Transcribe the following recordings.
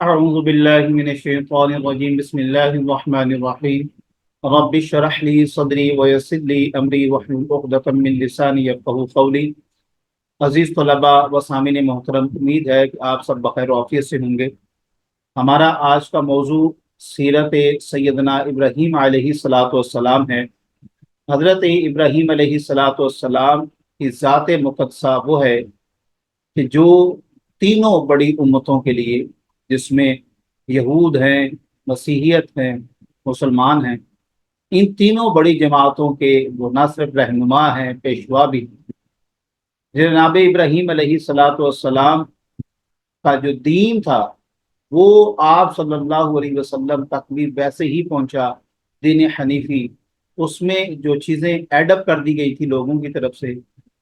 اعوذ باللہ من الشیطان الرجیم بسم اللہ الرحمن الرحیم رب اشرح لی صدری ویسر لی امری واحلل عقدۃ من لسانی یفقہوا قولی۔ عزیز طلباء و سامعین محترم، امید ہے کہ آپ سب بخیر و عافیت سے ہوں گے۔ ہمارا آج کا موضوع سیرت سیدنا ابراہیم علیہ الصلاۃ والسلام ہے۔ حضرت ابراہیم علیہ الصلاۃ والسلام کی ذات مقدسہ وہ ہے کہ جو تینوں بڑی امتوں کے لیے، جس میں یہود ہیں، مسیحیت ہیں، مسلمان ہیں، ان تینوں بڑی جماعتوں کے وہ نہ صرف رہنما ہیں، پیشوا بھی ہیں۔ جناب ابراہیم علیہ الصلاۃ والسلام کا جو دین تھا وہ آپ صلی اللہ علیہ وسلم تک بھی ویسے ہی پہنچا، دین حنیفی۔ اس میں جو چیزیں ایڈ اپ کر دی گئی تھی لوگوں کی طرف سے،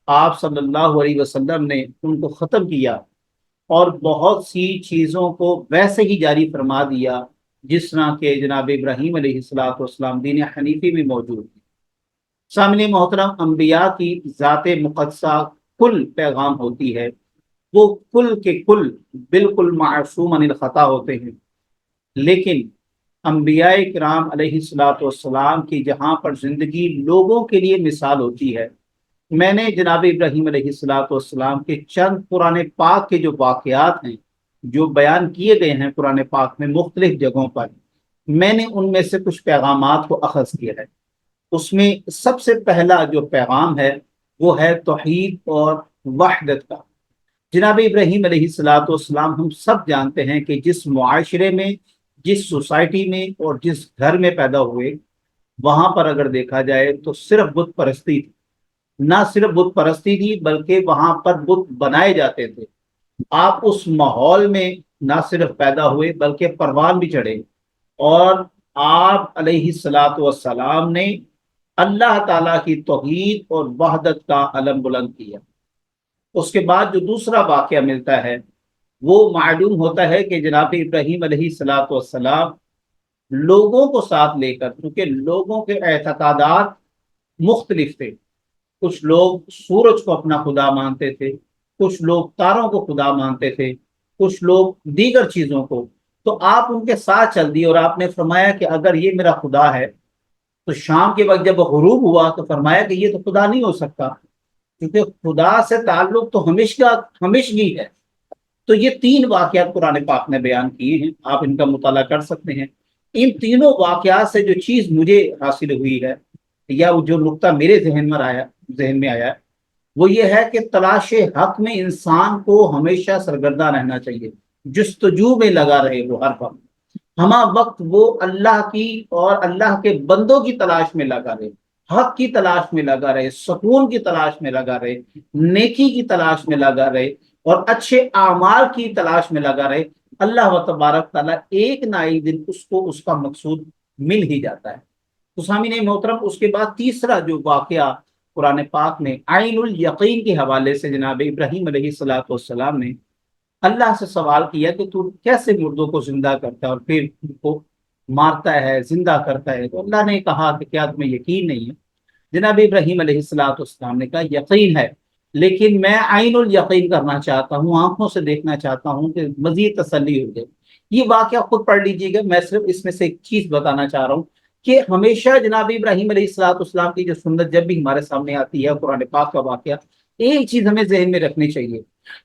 آپ صلی اللہ علیہ وسلم نے ان کو ختم کیا اور بہت سی چیزوں کو ویسے ہی جاری فرما دیا جس طرح کہ جناب ابراہیم علیہ الصلاۃ والسلام دین حنیفی میں موجود ہے۔ سامعین محترم، انبیاء کی ذات مقدسہ کل پیغام ہوتی ہے، وہ کل کے کل بالکل معصوم عن الخطا ہوتے ہیں، لیکن انبیاء کرام علیہ الصلاۃ والسلام کی جہاں پر زندگی لوگوں کے لیے مثال ہوتی ہے، میں نے جناب ابراہیم علیہ الصلاۃ والسلام کے چند قرآن پاک کے جو واقعات ہیں، جو بیان کیے گئے ہیں قرآن پاک میں مختلف جگہوں پر، میں نے ان میں سے کچھ پیغامات کو اخذ کیا ہے۔ اس میں سب سے پہلا جو پیغام ہے وہ ہے توحید اور وحدت کا۔ جناب ابراہیم علیہ الصلاۃ والسلام، ہم سب جانتے ہیں کہ جس معاشرے میں، جس سوسائٹی میں اور جس گھر میں پیدا ہوئے، وہاں پر اگر دیکھا جائے تو صرف بت پرستی تھی۔ نہ صرف بت پرستی تھی بلکہ وہاں پر بت بنائے جاتے تھے۔ آپ اس ماحول میں نہ صرف پیدا ہوئے بلکہ پروان بھی چڑھے، اور آپ علیہ الصلاۃ والسلام نے اللہ تعالیٰ کی توحید اور وحدت کا علم بلند کیا۔ اس کے بعد جو دوسرا واقعہ ملتا ہے وہ معلوم ہوتا ہے کہ جناب ابراہیم علیہ الصلاۃ والسلام لوگوں کو ساتھ لے کر، کیونکہ لوگوں کے اعتقادات مختلف تھے، کچھ لوگ سورج کو اپنا خدا مانتے تھے، کچھ لوگ تاروں کو خدا مانتے تھے، کچھ لوگ دیگر چیزوں کو، تو آپ ان کے ساتھ چل دیے اور آپ نے فرمایا کہ اگر یہ میرا خدا ہے تو شام کے وقت جب غروب ہوا تو فرمایا کہ یہ تو خدا نہیں ہو سکتا، کیونکہ خدا سے تعلق تو ہمیشگی ہے۔ تو یہ تین واقعات قرآن پاک نے بیان کیے ہیں، آپ ان کا مطالعہ کر سکتے ہیں۔ ان تینوں واقعات سے جو چیز مجھے حاصل ہوئی ہے، یا جو نقطہ میرے ذہن میں آیا وہ یہ ہے کہ تلاش حق میں انسان کو ہمیشہ سرگرداں رہنا چاہیے، جستجو میں لگا رہے وہ ہر وقت، ہمہ وقت وہ اللہ کی اور اللہ کے بندوں کی تلاش میں لگا رہے، حق کی تلاش میں لگا رہے، سکون کی تلاش میں لگا رہے، نیکی کی تلاش میں لگا رہے، اور اچھے اعمال کی تلاش میں لگا رہے۔ اللہ و تبارک تعالیٰ ایک نہ ایک دن اس کو اس کا مقصود مل ہی جاتا ہے۔ تو سامعین محترم، اس کے بعد تیسرا جو واقعہ قرآن پاک نے عین الیقین کے حوالے سے، جناب ابراہیم علیہ الصلاۃ والسلام نے اللہ سے سوال کیا کہ تو کیسے مردوں کو زندہ کرتا ہے اور پھر ان کو مارتا ہے، زندہ کرتا ہے، تو اللہ نے کہا کہ کیا تمہیں یقین نہیں ہے؟ جناب ابراہیم علیہ الصلاۃ والسلام نے کہا یقین ہے، لیکن میں عین الیقین کرنا چاہتا ہوں، آنکھوں سے دیکھنا چاہتا ہوں کہ مزید تسلی ہو جائے۔ یہ واقعہ خود پڑھ لیجیے گا، میں صرف اس میں سے ایک چیز بتانا چاہ رہا ہوں کہ ہمیشہ جناب ابراہیم علیہ الصلاۃ والسلام کی جو سنت جب بھی ہمارے سامنے آتی ہے قرآن پاک کا واقعہ، ایک چیز ہمیں ذہن میں رکھنی چاہیے،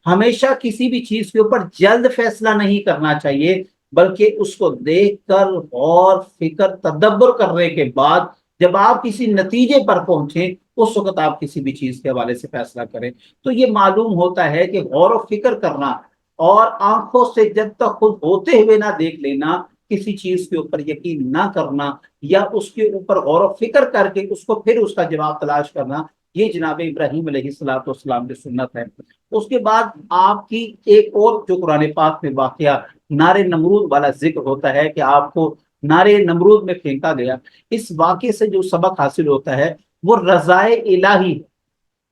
ہمیشہ کسی بھی چیز کے اوپر جلد فیصلہ نہیں کرنا چاہیے، بلکہ اس کو دیکھ کر غور فکر تدبر کرنے کے بعد جب آپ کسی نتیجے پر پہنچیں اس وقت آپ کسی بھی چیز کے حوالے سے فیصلہ کریں۔ تو یہ معلوم ہوتا ہے کہ غور و فکر کرنا اور آنکھوں سے جب تک خود ہوتے ہوئے نہ دیکھ لینا، کسی چیز کے اوپر یقین نہ کرنا، یا اس کے اوپر غور و فکر کر کے اس کو پھر اس کا جواب تلاش کرنا، یہ جناب ابراہیم علیہ الصلاۃ والسلام کی سنت ہے۔ اس کے بعد آپ کی ایک اور جو قرآن پاک میں واقعہ نار نمرود والا ذکر ہوتا ہے کہ آپ کو نار نمرود میں پھینکا گیا، اس واقعے سے جو سبق حاصل ہوتا ہے وہ رضائے الہی ہے۔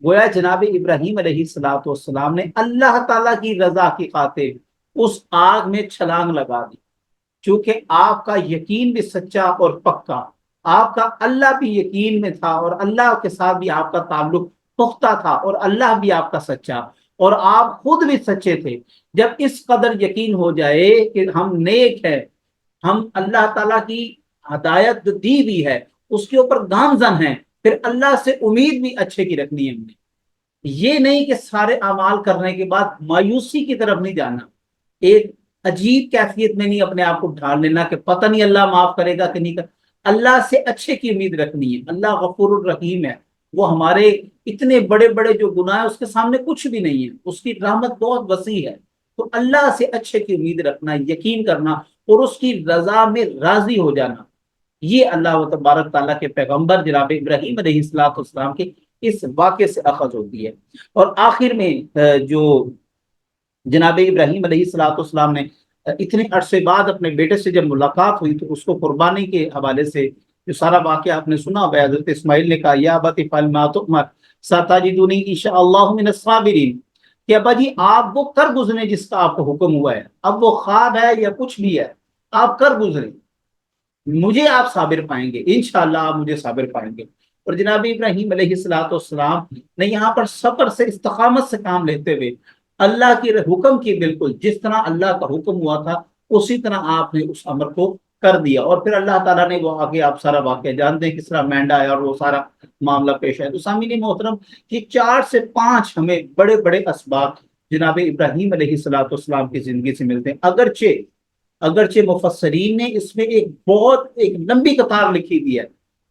گویا جناب ابراہیم علیہ الصلاۃ والسلام نے اللہ تعالیٰ کی رضا کی خاطر اس آگ میں چھلانگ لگا دی، چونکہ آپ کا یقین بھی سچا اور پکا، آپ کا اللہ بھی یقین میں تھا اور اللہ کے ساتھ بھی آپ کا تعلق پختہ تھا اور اللہ بھی آپ کا سچا اور آپ خود بھی سچے تھے، جب اس قدر یقین ہو جائے کہ ہم نیک ہے، ہم اللہ تعالیٰ کی ہدایت جو دی ہوئی ہے اس کے اوپر گامزن ہیں، پھر اللہ سے امید بھی اچھے کی رکھنی ہے ہم نے۔ یہ نہیں کہ سارے اعمال کرنے کے بعد مایوسی کی طرف نہیں جانا، ایک عجیب کیفیت میں نہیں اپنے آپ کو ڈھال لینا کہ پتہ نہیں اللہ معاف کرے گا کہ نہیں کر۔ اللہ سے اچھے کی امید رکھنی ہے، اللہ غفور الرحیم ہے، وہ ہمارے اتنے بڑے بڑے جو گناہ ہیں اس کے سامنے کچھ بھی نہیں ہے، اس کی رحمت بہت وسیع ہے۔ تو اللہ سے اچھے کی امید رکھنا، یقین کرنا اور اس کی رضا میں راضی ہو جانا، یہ اللہ تبارک تعالیٰ کے پیغمبر جناب ابراہیم علیہ السلام کے اس واقعے سے اخذ ہوتی ہے۔ اور آخر میں جو جناب ابراہیم علیہ السلام نے اتنے عرصے بعد اپنے بیٹے سے جب ملاقات ہوئی تو اس کو قربانی کے حوالے سے جو سارا واقعہ آپ نے سنا ہوا ہے، حضرت اسماعیل نے کہا یا ابت افعل ما تؤمر ستجدنی ان شاء اللہ من الصابرین، کہ ابا جی آپ وہ کر گزریں جس کا آپ کو حکم ہوا ہے، اب وہ خواب ہے یا کچھ بھی ہے آپ کر گزریں، مجھے آپ صابر پائیں گے، انشاءاللہ آپ مجھے صابر پائیں گے۔ اور جناب ابراہیم علیہ السلام نے یہاں پر صبر سے استقامت سے کام لیتے ہوئے اللہ کے حکم کی بالکل جس طرح اللہ کا حکم ہوا تھا اسی طرح آپ نے اس امر کو کر دیا، اور پھر اللہ تعالیٰ نے وہ آگے آپ سارا واقعہ جانتے ہیں کس طرح مینڈا آیا اور وہ سارا معاملہ پیش آیا۔ تو سامعین محترم کہ 4 سے 5 ہمیں بڑے بڑے اسباب جناب ابراہیم علیہ السلام کی زندگی سے ملتے ہیں، اگرچہ مفسرین نے اس میں ایک لمبی قطار لکھی دی ہے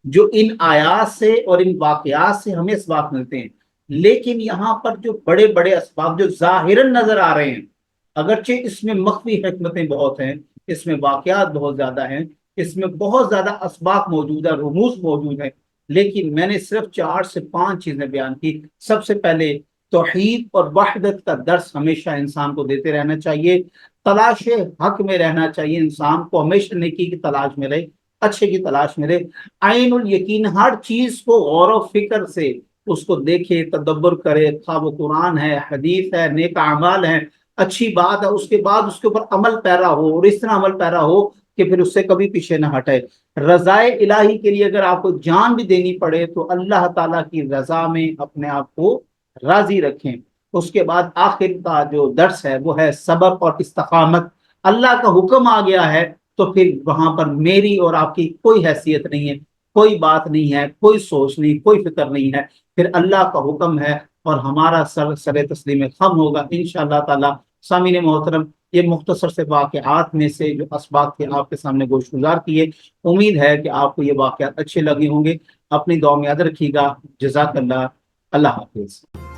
جو ان آیات سے اور ان واقعات سے ہمیں اسباب ملتے ہیں، لیکن یہاں پر جو بڑے بڑے اسباب جو ظاہراً نظر آ رہے ہیں، اگرچہ اس میں مخفی حکمتیں بہت ہیں، اس میں واقعات بہت زیادہ ہیں، اس میں بہت زیادہ اسباب موجود ہیں، رموز موجود ہیں، لیکن میں نے صرف 4 سے 5 چیزیں بیان کی۔ سب سے پہلے توحید اور وحدت کا درس ہمیشہ انسان کو دیتے رہنا چاہیے، تلاش حق میں رہنا چاہیے، انسان کو ہمیشہ نیکی کی تلاش میں رہے، اچھے کی تلاش میں رہے، عین الیقین ہر چیز کو غور و فکر سے اس کو دیکھے، تدبر کرے، خواہ وہ قرآن ہے، حدیث ہے، نیک اعمال ہے، اچھی بات ہے، اس کے بعد اس کے اوپر عمل پیرا ہو اور اس طرح عمل پیرا ہو کہ پھر اس سے کبھی پیچھے نہ ہٹے۔ رضائے الہی کے لیے اگر آپ کو جان بھی دینی پڑے تو اللہ تعالیٰ کی رضا میں اپنے آپ کو راضی رکھیں۔ اس کے بعد آخر کا جو درس ہے وہ ہے صبر اور استقامت۔ اللہ کا حکم آ گیا ہے تو پھر وہاں پر میری اور آپ کی کوئی حیثیت نہیں ہے، کوئی بات نہیں ہے، کوئی سوچ نہیں، کوئی فکر نہیں ہے، پھر اللہ کا حکم ہے اور ہمارا سر تسلیم خم ہوگا انشاءاللہ تعالی۔ سامعین محترم یہ مختصر سے واقعات میں سے جو اسباب کے آپ کے سامنے گوش گزار کیے، امید ہے کہ آپ کو یہ واقعات اچھے لگے ہوں گے۔ اپنی دعا میں یاد رکھیے گا۔ جزاک اللہ، اللہ حافظ۔